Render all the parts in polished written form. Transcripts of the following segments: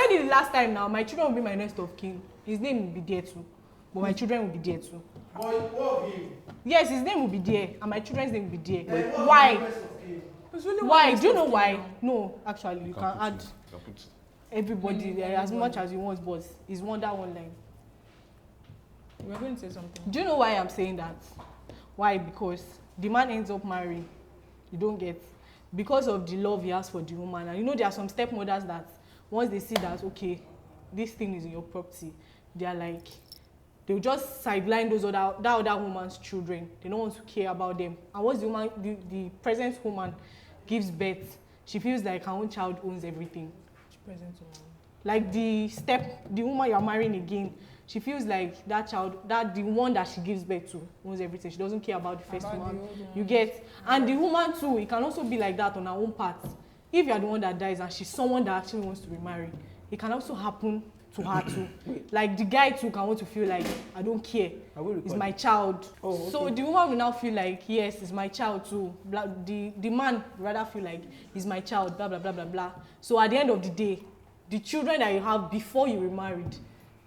said it the last time now. My children will be my next of kin. His name will be there too. But my children will be there too. But what of him? Yes, his name will be there. And my children's name will be there. Why? Why? Do you know why? No, actually, you can add everybody there as much as you want, but it's one line. You were going to say something. Do you know why I'm saying that? Why? Because the man ends up marrying. You don't get. Because of the love he has for the woman. And you know there are some stepmothers that once they see that, okay, this thing is in your property, they are like, they'll just sideline that other woman's children. They don't want to care about them. And once the present woman gives birth, she feels like her own child owns everything. Present woman. Like the woman you're marrying again, she feels like that child, that the one that she gives birth to owns everything. She doesn't care about the first one. You get? And the woman too, it can also be like that on her own part. If you're the one that dies and she's someone that actually wants to remarry, it can also happen to her too. Like the guy too can want to feel like, I don't care, it's my child. Oh, okay. So the woman will now feel like, yes, it's my child too. The man rather feel like, it's my child, blah, blah, blah, blah, blah. So at the end of the day, the children that you have before you remarried,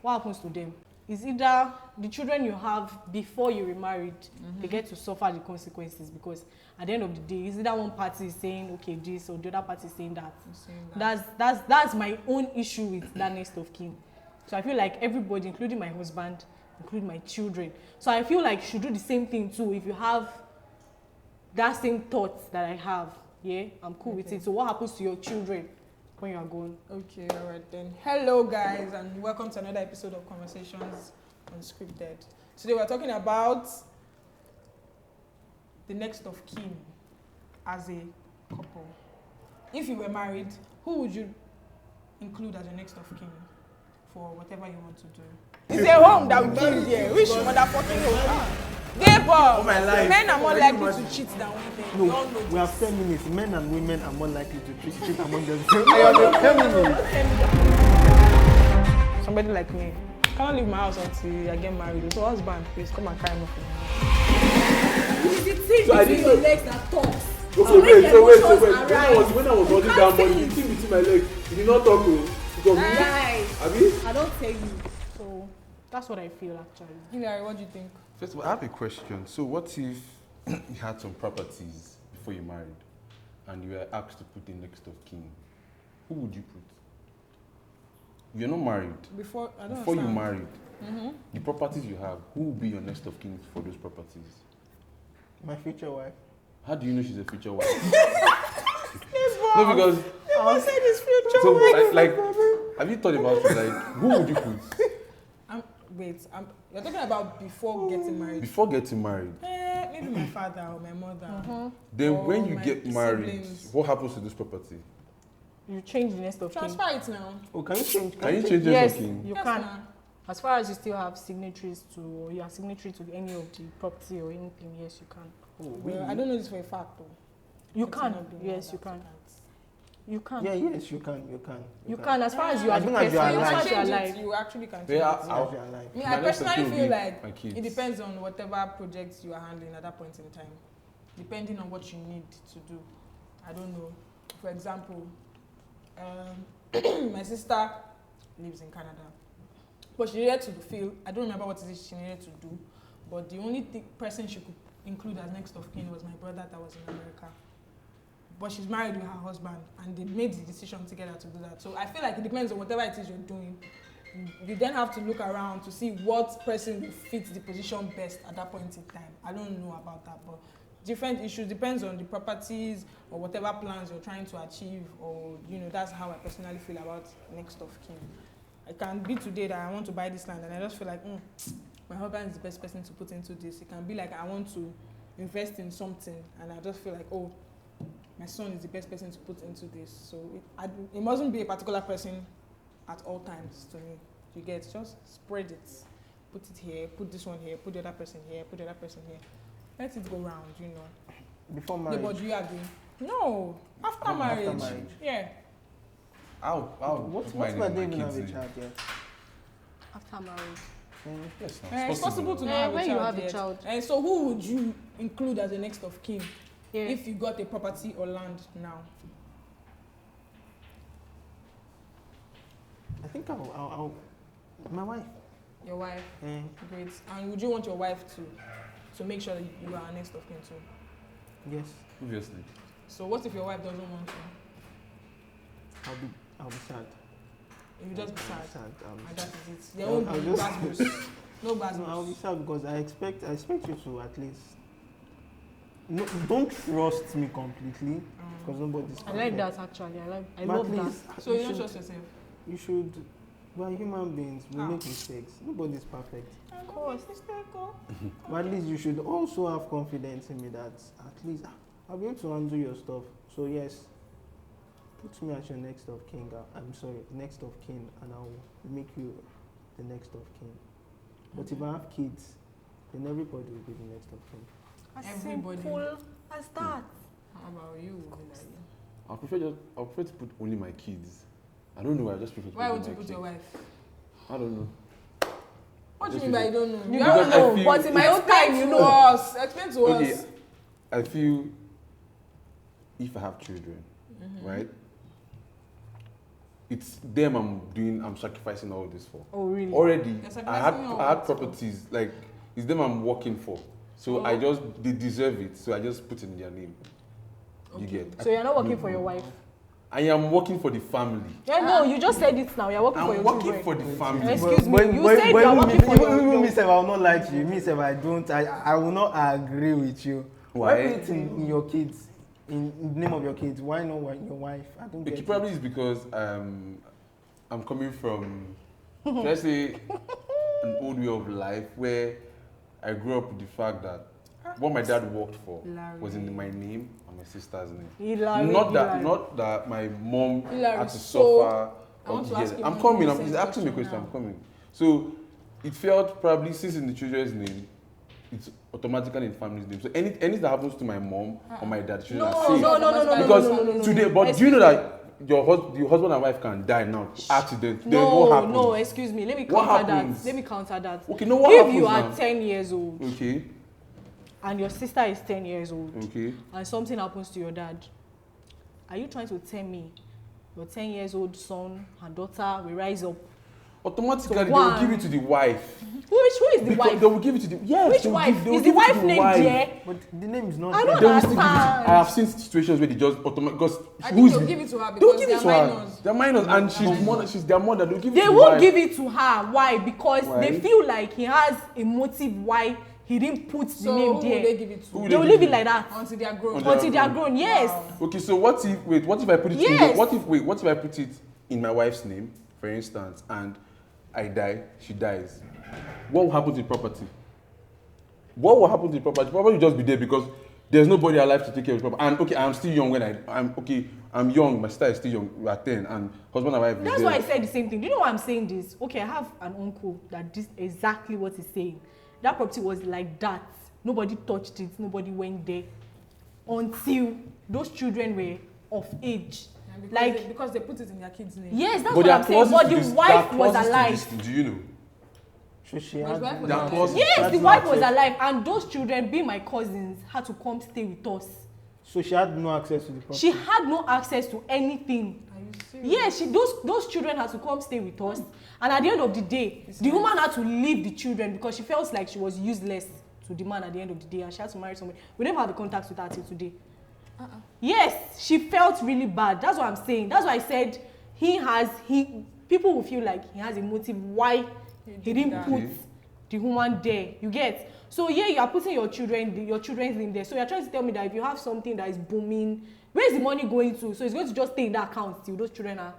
what happens to them? Is either the children you have before you remarried, they get to suffer the consequences, because at the end of the day, is either one party is saying okay this or the other party is saying that. That's my own issue with that next of kin. So I feel like everybody, including my husband, including my children. So I feel like you should do the same thing too. If you have that same thoughts that I have, yeah, I'm cool with it. So what happens to your children when you are gone? Okay, all right then. Hello guys, and welcome to another episode of Conversations Unscripted. Today we're talking about the next of kin as a couple. If you were married, who would you include as your next of kin for whatever you want to do? It's a home that we build here. Which motherfucking home? Debo! Men are more likely to cheat than women. No, we have 10 minutes. Men and women are more likely to cheat among themselves. I have 10 minutes. Somebody like me, I cannot leave my house until I get married. So husband, please come and carry me for me. It's the thing between your legs that talks. So wait. When I was holding that money, the thing between my legs, you did not talk to. Right. I don't tell you. So that's what I feel actually. Hilary, what do you think? First of all, I have a question. So what if you had some properties before you married and you were asked to put in next of kin? Who would you put? You're not married. Before you married, the properties you have, who will be your next of kin for those properties? My future wife. How do you know she's a future wife? No, because I said his future so wife. like have you thought about it? Like, who would you put? You're talking about before getting married. Before getting married. Maybe my father or my mother. Then when you get married, siblings. what happens to this property? You change the next of kin. Transfer it now. Oh, can you change? Can you change Yes, next of kin? you Yes, can. ma'am. As far as you still have signatories to, or you are signatory to any of the property or anything, yes, you can. Oh, Well, I don't know this for a fact though. You It can. cannot be Yes, more you than can. that. You can. Yeah, yes, you can. You can, as far as you are As the long as person, you are as alive. far as you are Change it, alive. you actually can change Yeah, it. As long as you're alive. I My next of personally kin will feel be like my kids. it depends on whatever projects you are handling at that point in time. Depending on what you need to do. I don't know. For example, my sister lives in Canada. But she needed to feel, I don't remember what it is she needed to do, but the only person she could include as next of kin was my brother that was in America. But she's married with her husband, and they made the decision together to do that. So I feel like it depends on whatever it is you're doing. You then have to look around to see what person will fit the position best at that point in time. I don't know about that, but different issues depends on the properties or whatever plans you're trying to achieve, or that's how I personally feel about next of kin. It can be today that I want to buy this land and I just feel like my husband is the best person to put into this. It can be like I want to invest in something and I just feel like my son is the best person to put into this. So it mustn't be a particular person at all times to me. You get, just spread it. Put it here, put this one here, put the other person here, put the other person here. Let it go round, Before marriage. Yeah, but do you agree? No, after marriage. After marriage. Yeah. What's my name have a child yet? After marriage. Yes, It's possible to not have when a you child have a yet. child. And so who would you include as the next of kin Yeah. if you got a property or land now? think I'll my wife. Your wife. Eh, Great. And would you want your wife to make sure that you are next of kin too? yes, Obviously. So what if your wife doesn't want to? I'll be sad. You will just be sad. I'll And be that sad. is it. There I'll won't be just- bad news. No bad No, I'll be news. sad because I expect you to at least. No, don't trust me completely because nobody's. I like that actually. I But love at that. least So you you don't should, trust yourself? you should. We're human beings. We Ah. make mistakes. Nobody's perfect. Of course. But at least you should also have confidence in me that at least I'll be able to handle your stuff. So yes, put me as your next of king. I'm sorry, next of kin, and I'll make you the next of kin. But if I have kids, then everybody will be the next of kin. As Everybody. simple as that. How about you? I prefer to put only my kids. I don't know why. I just prefer to Why put would you only my put your kids. wife? I don't know. What do you Just mean by you don't know? You You Because don't I know, feel but in my own explain time, you to know. us. Explain to Okay, us. I feel if I have children, right? It's them I'm sacrificing all this for. Oh really? Already, You're I sacrificing your had what? properties, like, it's them I'm working for. So they deserve it, so I just put it in their name. You get? So you're not working for your wife? I am working for the family. Yeah, no, you just said it now. You're working for I'm your working children. for the family. Excuse me, you said you are working for even me, your... sef, I will not lie to you. Me, sef, I don't. I will not agree with you. Why? Put it in your kids, in the name of your kids. Why not your wife? I don't get It it. probably is because I'm coming from, let's say, an old way of life where I grew up with the fact that what my dad worked for was in my name and my sister's name. Hilary, Not that my mom Hilary, had to so suffer. I want to ask you I'm one coming. recent He's asking me a question question. now. I'm coming. So it felt probably since in the children's name, it's automatically in family's name. So anything that happens to my mom or my dad, children are safe. No. Because today, but do you know that your husband and wife can die now? Accident. Then what happens? No, excuse me. Let me What counter that. happens? Let me counter that. Okay, no, what if happens you are now? 10 years old Okay. and your sister is 10 years old Okay. and something happens to your dad, are you trying to tell me your 10 years old son and daughter will rise up? Automatically, So they will one- give it to the wife. Who is the Because wife? they will give it to the Which they will wife? give- they will Is the give it to wife named wife. there? But the name is not. I there. don't They will still give it. understand. I have seen situations where they just automatically because I who think is they'll the- give it to her They'll because give they it are to her. minors. They're minors, and she's their mother. They'll give it They to the won't wife. give it to her. Why? Because Why? they feel like he has a motive why he didn't put the So name who will there. they give it to? Who will They will give leave it? it like that Until they are grown. until they are grown. Yes. Wow. Okay, so what if I put it Yes. what if I put it in my wife's name, for instance, and I die, she dies? What will happen to the property? What will happen to the property? The property will just be there because there's nobody alive to take care of the property. And okay, I'm still young I'm young, my sister is still young, we are 10, and husband and wife is That's there. why I said the same thing. Do you know why I'm saying this? Okay, I have an uncle that this exactly what he's saying. That property was like that. Nobody touched it. Nobody went there until those children were of age. And because they put it in their kids' name. Yes, that's But what there I'm are saying. clauses But to the this- there wife are was clauses to alive. this thing, do you know? So she But had. his wife was There are alive. clauses. Yes, That's the not wife was access. alive, and those children, being my cousins, had to come stay with us. So she had no access to the property. She had no access to anything. Are you serious? Yes, those children had to come stay with us, and at the end of the day, the woman had to leave the children because she felt like she was useless to the man at the end of the day, and she had to marry somebody. We never had the contact with her till today. Yes, she felt really bad. That's what I'm saying. That's why I said people will feel like he has a motive why he didn't that. put the woman there. You get? So yeah, you are putting your children's name there. So you're trying to tell me that if you have something that is booming, where's the money going to? So it's going to just stay in that account till those children are.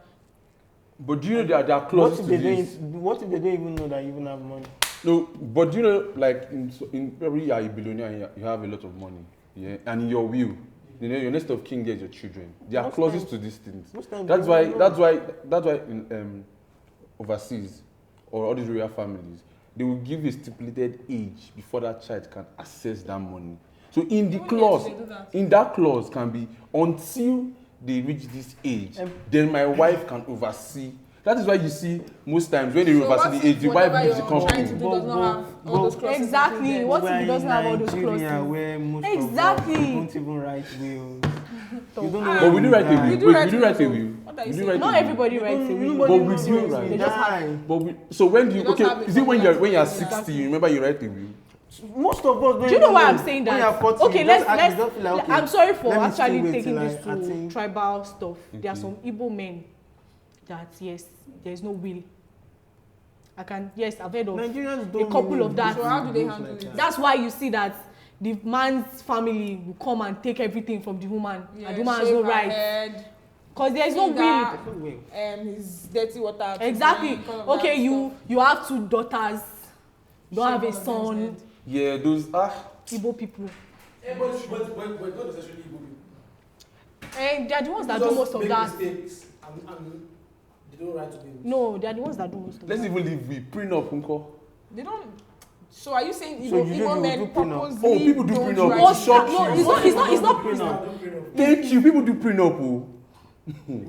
But do you know there are What clauses if to they this? what if they don't even know that you even have money? No, but do you know, like in probably you are a billionaire and you have a lot of money, yeah, and in your will, you know, your next of kin is your children. There are Most clauses times- to these things. most times That's they why. don't That's why in overseas or all these royal families, they will give a stipulated age before that child can access that money. So in the Even clause, here, they do that. in that clause can be until they reach this age, then my wife can oversee. That is why you see most times when they So oversee what the age, if the wife whatever leaves the you're trying to company. do does not have all those clauses Exactly. included? What if We're he doesn't in have all those Nigeria clauses? where most Exactly. of us don't even write wills. You don't know But when we do you write a die. will. We do Wait, write we do a write a will. will. What are We you do saying? write a Not will. everybody writes a will. But Nobody we knows do when write. you die. But we, so when do you, You don't have okay, a is it when you're contract. 60, you remember you write a will? Most of us don't Do you even know why I'm saying When that? you're 40, Okay, you let's just act- you just feel like, okay, I'm sorry for let me actually still wait taking till this I to think- tribal stuff. There are Okay. some Igbo men that yes, there's no will. I've heard of Nigerians a don't couple really of that. So how do they do handle like it? that. That's why you see that the man's family will come and take everything from the woman, and the woman has no right because there is no will. There's no way. His dirty water. to Exactly. drink, all of that Okay, stuff. you have 2 daughters. You don't have a Shame on son. them, Yeah, those Igbo people. But not necessarily Igbo people. And they are the ones that do Just most of make that. mistakes and they don't write to me. No, they are the ones that do most of let's that. even leave with prenup, unko. They don't. So are you saying So Igbo, usually Igbo you men do prenup. purposely Oh, people do don't prenup. write Most- it shock down? No, you. it's not. It's not. It's not. Prenup. Thank you. People do prenup. Oh.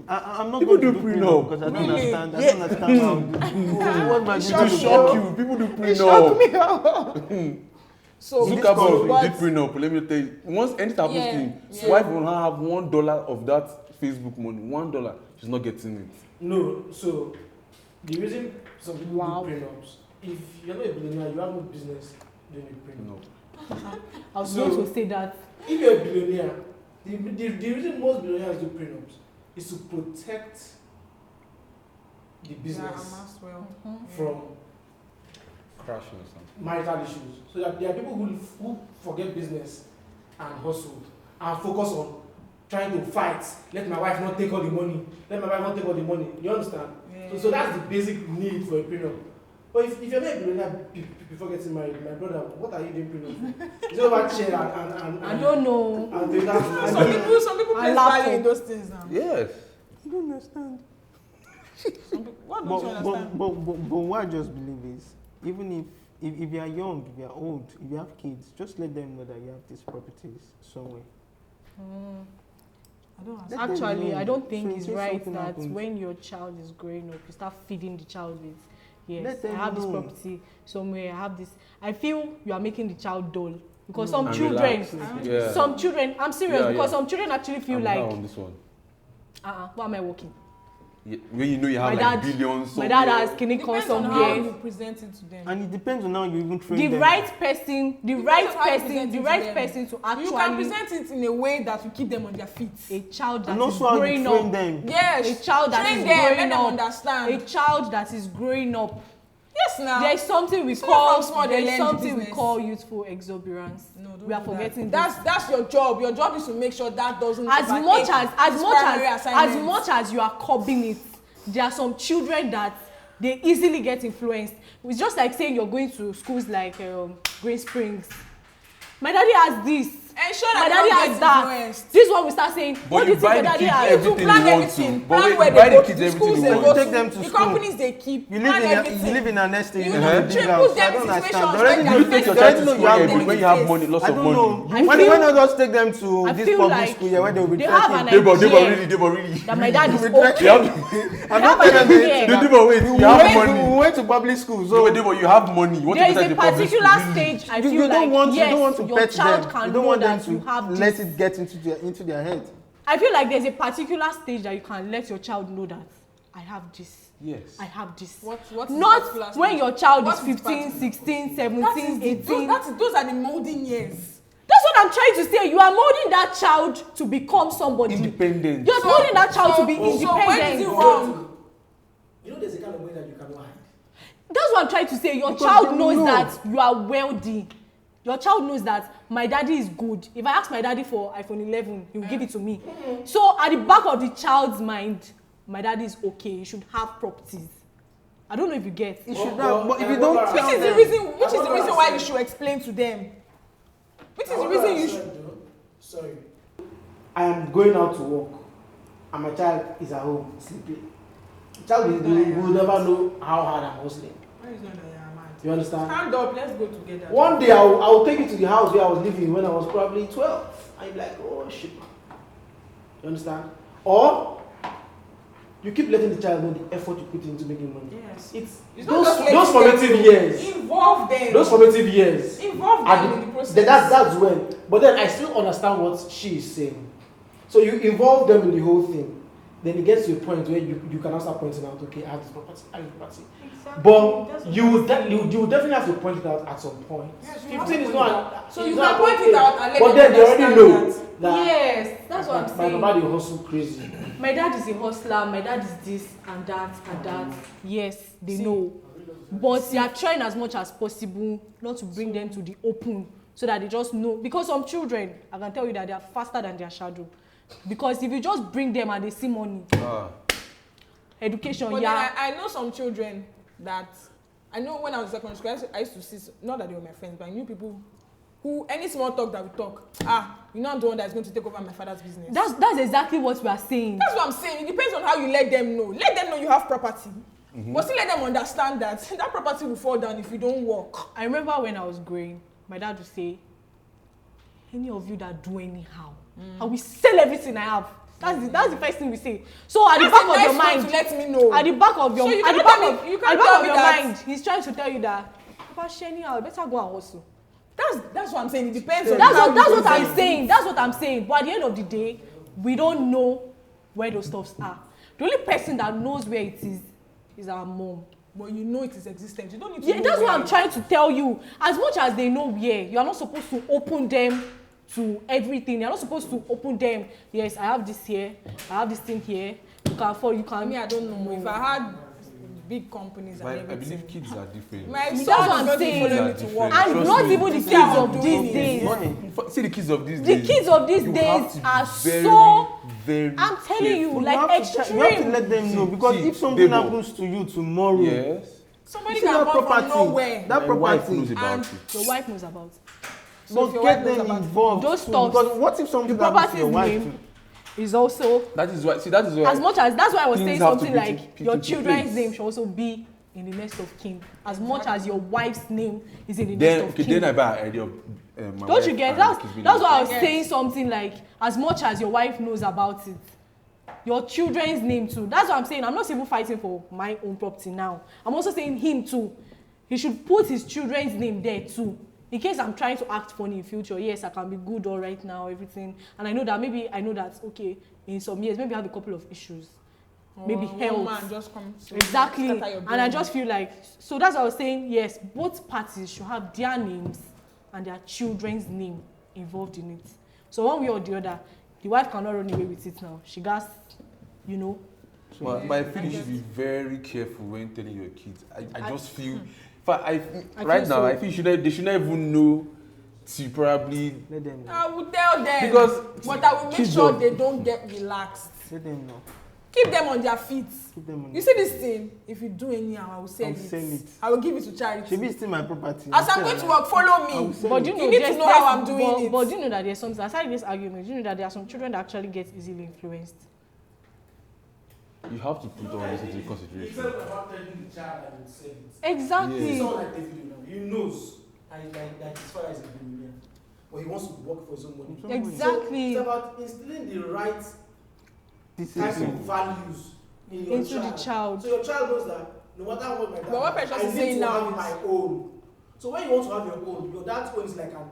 I'm not People going do to prenup. because I don't Really? understand. I don't understand how. What my To shock people shock do. you, people do It shocked prenup. me. So Zuckerberg but- did prenup. Let me tell you. Once anything happens to him, yeah. wife will not have $1 of that Facebook money. $1, she's not getting it. No, so the reason some people Wow. do prenups, if you're not a billionaire, you have no business doing a prenup. No. I was So- going to say that. If you're a billionaire, the reason most billionaires do prenups is to protect the Yeah, business I'm as well. from Crashing or something. marital issues. So that there are people who forget business and hustle and focus on trying to fight. Let my wife not take all the money. Let my wife not take all the money. You understand? So that's the basic need for a prenup. But if you're not a billionaire before getting married, my brother, what are you doing prenup for? Is it over chair and I don't know. and doing that? Some people I place laugh value for- in those things now. Yes. I don't understand. Some people, what don't you understand? But what I just believe is, even if you are young, if you are old, if you have kids, just let them know that you have these properties somewhere. I don't understand. Let them Actually, know. I don't So think in it's case right something that happens- when your child is growing up, you start feeding the child with, yes, Let I them have this know. property somewhere, I have this. I feel you are making the child dull because No. some And children, relax. Yeah. some children, I'm serious Yeah, because yeah. some children actually feel I'm like, down on this one. why am I working? Yeah, when you know you have My like dad- billions. My dad has It clinic depends on how somewhere. you present it to them. And it depends on how you even train The them. right person, the Depends right on how you person, present the it to right them. person to You can actually present it in a way that will keep them on their feet. a child that And is also how you growing train up. them. Yes. A child that Train is them, let growing them up. understand. A child that is growing up. Yes, now. There is something we So call from small they there is learn the something we business. call youthful exuberance. No, don't We are do that. forgetting this. That's your job. Your job is to make sure that doesn't As overtake much his primary as assignment. much as you are curbing it, there are some children that they easily get influenced. It's just like saying you're going to schools like Green Springs. My daddy has this. Ensure My that daddy they don't has get that. influenced. This is what we start saying. But What do you you think buy your the daddy kids has? everything You plan you want everything. to. But Plan wait, where you buy they the go kids to, the everything schools you they want go You take them to the school. companies they keep. You Plan live in everything. an estate. You You know, live in a big put house. them I in don't understand. situations They where already they know are You take your faced child with to know school you have every money. when you have money, lots I of don't money. know. I Why feel- not just take them to I this feel public like school where they will be they have trekking? an Debo idea really. that my dad is You will okay. You have, I'm They have not an telling them. idea. Debo, wait, you have money. We went to public school, so Debo, you have money. You want There to is get a the public school. particular stage I you feel don't like want yes, you don't want to your pet child them. can You don't know want that them you to have let this. it get into their head. I feel like there's a particular stage that you can let your child know that I have this. Yes. I have this. What is the particular Not when stage? your child What is is the 15, particular- 16, That 17, is 18. those are the molding years. That's what I'm trying to say. You are molding that child to become somebody. Independent. You're molding that child to be So when is independent. it wrong? You know, there's a kind of money that you cannot hide. That's what I'm trying to say. Your Because child they knows know. that you are wealthy. Your child knows that my daddy is good. If I ask my daddy for iPhone 11, he will give it to me. So at the back of the child's mind, my daddy is okay. He should have properties. I don't know if you get. You should have, but if you don't Which tell is the them, reason why you should explain to them. Which is the reason you should. Sorry. I am going out to work, and my child is at home sleeping. The child will never know how hard I'm hustling. You understand? Stand up, let's go together. One day I will take you to the house where I was living when I was probably 12. And you'll be like, oh shit. You understand? Or you keep letting the child know the effort you put into making money. Yes. It's not just those formative years. Involve them. Those formative years. Involve are them in the process. that's when. But then I still understand what she is saying. So you involve them in the whole thing. Then it gets to a point where you can now start pointing out, okay, I have this property, I have this property. Exactly. But you will definitely have to point it out at some point. Yes, 15 is not. So it's you not can point okay. it out and let But them then they already understand know that. that Yes, that's what I'm my saying. baba dey hustle crazy. My dad is a hustler, my dad is this and that and that. Yes, they know. But they are trying as much as possible not to bring them to the open so that they just know. Because some children, I can tell you that they are faster than their shadow. Because if you just bring them and they see money, education, But yeah. then I know some children that I know when I was in secondary school, I used to see, not that they were my friends, but I knew people who, any small talk that we talk, you know I'm the one that's going to take over my father's business. That's exactly what we are saying. That's what I'm saying. It depends on how you let them know. Let them know you have property. But still let them understand that that property will fall down if you don't work. I remember when I was growing, my dad would say, any of you that do anyhow, I will sell everything I have. That's the first thing we say. So at the back of your mind, to let me know. at the back of your So you at the can't back tell of me- you at can't the back tell of me your that- mind, he's trying to tell you that Papa Sheni, I better go and hustle. That's what I'm saying. It depends on That's how what you I'm present. saying. That's what I'm saying. But at the end of the day, we don't know where those stuffs are. The only person that knows where it is our mom. But you know it is existent. You don't need to Yeah, know that's what where I'm it- trying to tell you. As much as they know where, you are not supposed to open them to everything. You're not supposed to open them. Yes, I have this here. I have this thing here. You can afford. You can. Me, I don't know. If I had big companies and But I everything, believe kids are different. my That's son what is I'm going to saying. follow me Kids to are work. different. And Trust not me. even the This kids guy of will these do it. days. Money. See the kids of these The days. kids of these you days have to be are very, so. very I'm telling you, careful. like you have to extreme. let them know because See, if something Debo. happens to you tomorrow, Yes. Somebody see can that come from property, nowhere. that My wife property, knows about And- it. Your wife knows about. So but if your get wife knows them about it, involved. Those too, stuffs, because what if something the happens to your property's wife? name is also That is why. See, that is why. as much as that's why I was Things saying have to something be like to- your to children's place. name should also be in the next of kin. As much as your wife's name is in the Then, next of okay, kin. then I buy an idea of my Don't wife you get and that's the kids being that's why I was Yes. saying something like as much as your wife knows about it, your children's name too. That's what I'm saying. I'm not even fighting for my own property now. I'm also saying him too. He should put his children's name there too. In case I'm trying to act funny in future, yes, I can be good all right now, everything. And I know that okay, in some years, maybe I have a couple of issues. Maybe one health. man just come to Exactly. scatter your And I brain. just feel like, so that's what I was saying, yes, both parties should have their names and their children's name involved in it. So one way or the other, the wife cannot run away with it now. She got, you know. But I feel you should be very careful when telling your kids. I just feel, right feel now, so. I feel they should not even know to probably. Let them know. I will tell them. Because but I will make kids sure of- they don't get relaxed. Let them know. Keep them on their feet. Keep them on. You see this thing? If you do anyhow, I will sell I'll it. sell it. I will give it to charity. She be still my property. As I'm going to work, follow I will me. sell But it. do you know, You need to there's- know how I'm doing but, it. But do you know that there's something, aside this argument, do you know that there are some children that actually get easily influenced? You have to put all this into It's consideration. not about telling the child that you sell it. Exactly. See someone like David now, he knows and like his father is a billionaire, but he wants to work for his own money. Exactly. So it's about instilling the right types of Discipline. values in your Into the child. So your child knows that no matter what my dad, But what Precious I is need saying to now have is- my own. So when you want to have your own, your dad's own is like an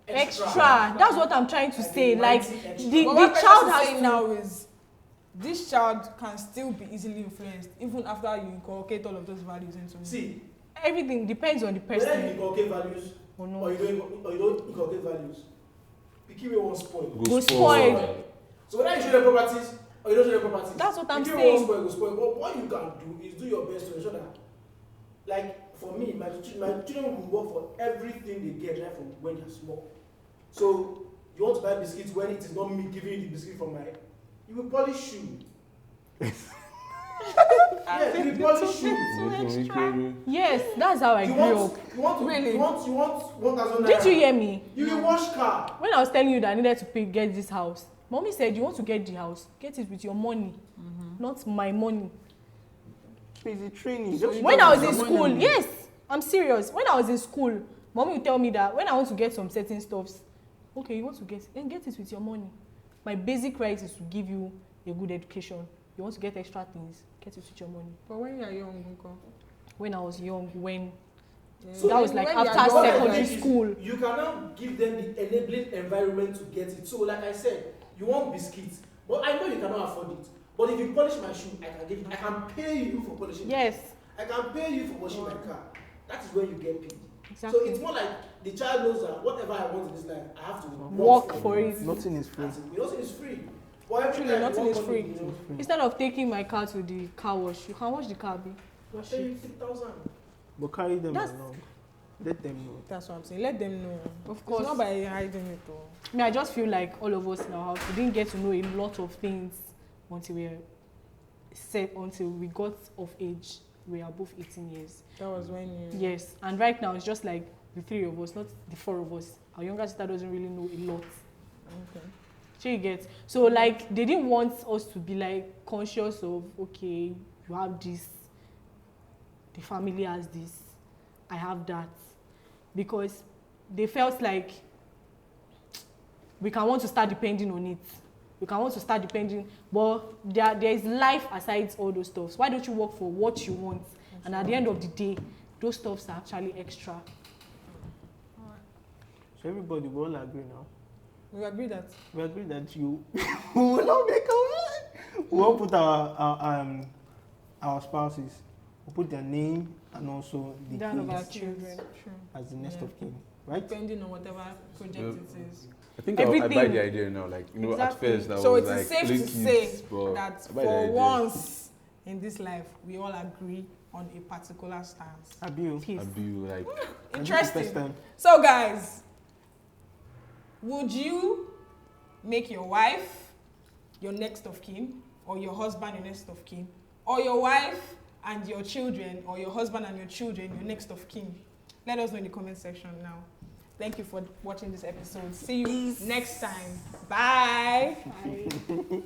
extra. Extra. That's what I'm trying to Like say. a Like mighty extra. the But what child Precious is has saying to. now is this child can still be easily influenced even after you inculcate all of those values into him. See, Everything depends on the whether you person. inculcate values Or or no. you don't inculcate values, pikin wey wan spoil. Go spoil. So whether you show them properties or you don't show them properties, That's what I'm pikin wey saying. wan spoil go spoil. But what you can do is do your best to ensure that, like for me, my children will work for everything they get right from when they're small. So you want to buy biscuits when it is not me giving you the biscuit from my, you will polish shoe. Yeah, you will polish shoe. Yes, that's how I You grew want, up. you want, Really? you want 1,000 naira. Didn't you hear me? You will wash car. When I was telling you that I needed to get this house, mommy said, you want to get the house, get it with your money, not my money. It's a training. When I was in school, yes, I'm serious. When I was in school, mommy would tell me that when I want to get some certain stuffs, okay, you want to get it with your money. My basic right is to give you a good education. You want to get extra things, get it with your money. But when you are young, Uncle, When I was young, when So that was like when you are after young, secondary like, school. You can now give them the enabling environment to get it. So like I said, you want biscuits, But I know you cannot afford it. But if you polish my shoe, I can pay you for polishing. Yes. I can pay you for washing my car. That is when you get paid. Exactly. So it's more like the child knows that whatever I want in this life, I have to work for it. Nothing is free. Nothing is free. But every Truly, time nothing you is want free. money, you know, Instead of taking my car to the car wash, you can wash the car. I pay you 3,000. But carry them That's- along. Let them know. That's what I'm saying. Let them know. Of course. It's not by hiding it though. I mean, I just feel like all of us in our house, we didn't get to know a lot of things until we got of age. We are above 18 years. That was when you. Yes, and right now it's just like the three of us, not the four of us. Our younger sister doesn't really know a lot. Okay. So you get, so like they didn't want us to be like conscious of, okay, you have this, the family has this, I have that, because they felt like we can want to start depending on it. We can want to start depending, but there is life aside all those stuffs. Why don't you work for what you want? And at the end of the day, those stuffs are actually extra. So everybody will all agree now. We agree that. We agree that you we will not make a we won't put our spouses. We'll put their name and also the That of our kids children. True. as the next Yeah. of kin, right? Depending on whatever project it is. I think I buy Everything. the idea now. Like, you know, Exactly. at first I So was it like, is safe three to kids, say but that I buy the for idea. once in this life, we all agree on a particular stance. Abiu. Peace. I'd be like, Interesting. So guys, would you make your wife your next of kin, or your husband your next of kin, or your wife and your children, or your husband and your children your next of kin? Let us know in the comment section now. Thank you for watching this episode. See you next time. Bye. Bye.